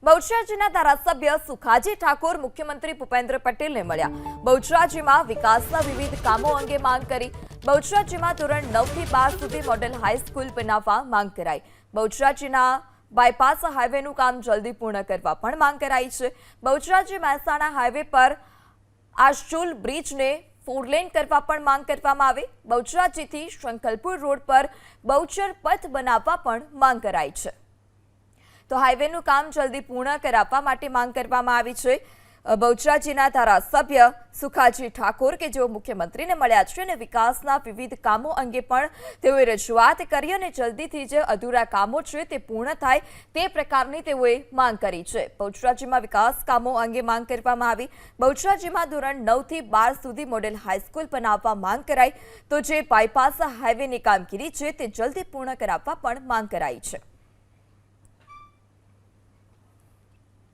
બહુચરાજીના ધારાસભ્ય સુખાજી ઠાકોર મુખ્યમંત્રી ભૂપેન્દ્ર પટેલને મળ્યા। બહુચરાજીમાં વિકાસના વિવિધ કામો અંગે માંગ કરી। બહુચરાજીમાં ધોરણ 9 થી 12 સુધી મોડેલ હાઈસ્કૂલ બનાવવા માંગ કરાઈ। બહુચરાજીના બાયપાસ હાઈવેનું કામ જલ્દી પૂર્ણ કરવા પણ માંગ કરાઈ છે। બહુચરાજી મહેસાણા હાઈવે પર આશચુલ બ્રિજને 4 લેન કરવા પણ માંગ કરવામાં આવી। બહુચરાજીથી શંખલપુર રોડ પર બહુચર પથ બનાવવા પણ માંગ કરાઈ છે। તો હાઈવેનું કામ જલ્દી પૂર્ણ કરાવવા માટે માંગ કરવામાં આવી છે। બહુચરાજીના ધારાસભ્ય સુખાજી ઠાકોર કે જેઓ મુખ્યમંત્રીને મળ્યા છે અને વિકાસના વિવિધ કામો અંગે પણ તેઓએ રજૂઆત કરી અને જલ્દીથી જે અધૂરા કામો છે તે પૂર્ણ થાય તે પ્રકારની તેઓએ માંગ કરી છે। બહુચરાજીમાં વિકાસ કામો અંગે માંગ કરવામાં આવી। બહુચરાજીમાં ધોરણ 9 થી 12 સુધી મોડેલ હાઈસ્કૂલ બનાવવા માંગ કરાઈ। તો જે બાયપાસ હાઈવેની કામગીરી છે તે જલ્દી પૂર્ણ કરાવવા પણ માંગ કરાઈ છે।